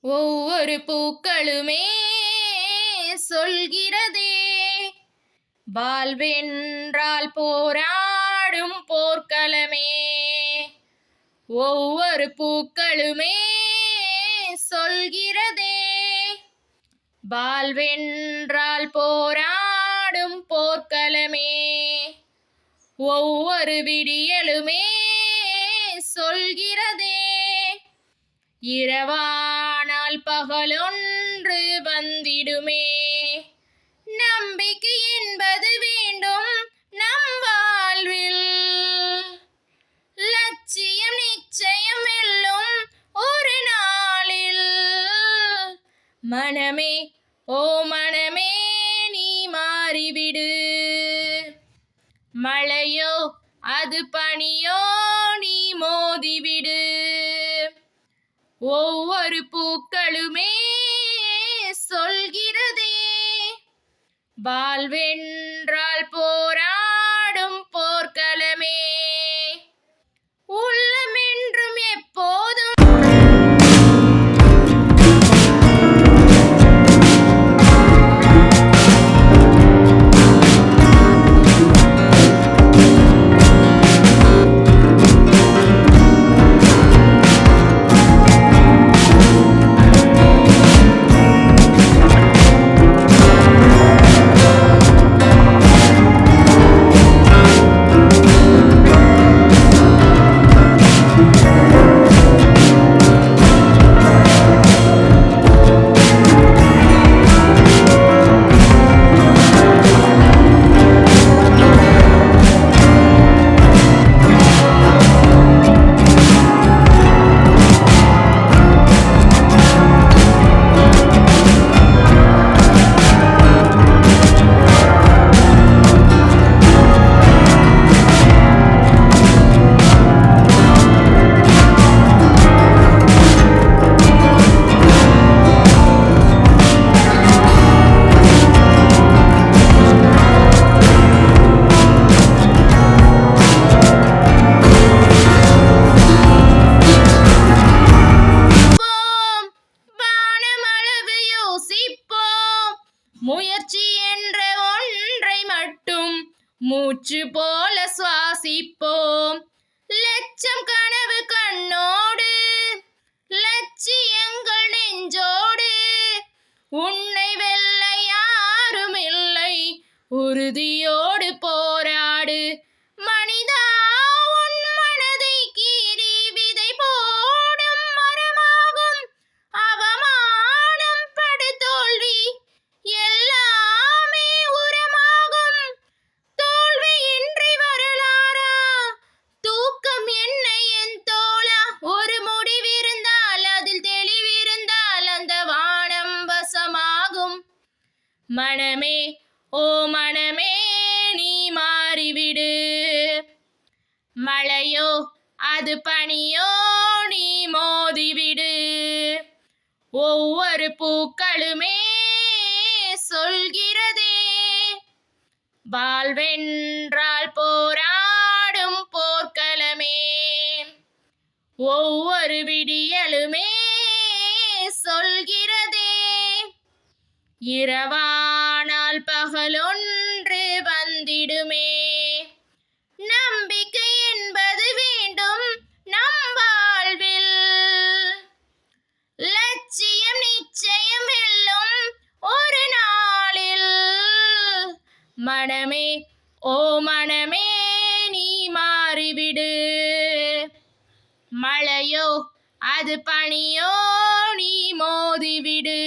ஒவ்வொரு பூக்களுமே சொல்கிறதே, வாழ்வென்றால் போராடும் போர்க்களமே. ஒவ்வொரு பூக்களுமே சொல்கிறதே, வாழ்வென்றால் போராடும் போர்க்களமே. ஒவ்வொரு விடியலுமே சொல்கிறதே, இரவானால் பகலொன்று வந்திடுமே. நம்பிக்கை என்பது வேண்டும் நம் வாழ்வில், லட்சியம் நிச்சயம் வெல்லும் ஒரு நாளில். மனமே ஓ மனமே நீ மாறிவிடு, மழையோ அது பனியோ நீ மோதிவிடு. ஒவ்வொரு பூக்களுமே சொல்கிறதே, வாழ்வென்றால் போராடும் போர்க்களமே. உள்ளமென்றும் எப்போதும் முயற்சி என்ற ஒன்றை மட்டும் மூச்சு போல சுவாசிப்போம். லட்சம் கனவு கண்ணோடு, லட்சியங்கள் நெஞ்சோடு, உன்னை வெல்ல யாரும் இல்லை, உறுதியோடு போராடு. மனிதா உன் மனதை கீறி விதை போடும் மரமாகும் அவமானம் படு தோல்வி எல்லாமே உரமாகும். தோல்வியின்றி வரலாறா, தூக்கம் என்ன என் தோழா. ஒரு முடிவிருந்தால் அதில் தெளிவிருந்தால் அந்த வானம் வசமாகும். மனமே ஓ மனமே நீ மாறிவிடு, மழையோ அது பனியோ நீ மோதிவிடு. ஒவ்வொரு பூக்களுமே சொல்கிறதே, வாழ்வென்றால் போராடும் போர்க்களமே. ஒவ்வொரு விடியலுமே சொல்கிறதே, இரவானால் பகலொன்று வந்திடுமே. நம்பிக்கை என்பது வேண்டும் நம் வாழ்வில், லட்சியம் நிச்சயம் வெல்லும் ஒரு நாளில். மனமே ஓ மனமே நீ மாறிவிடு, மழையோ அது பனியோ நீ மோதிவிடு.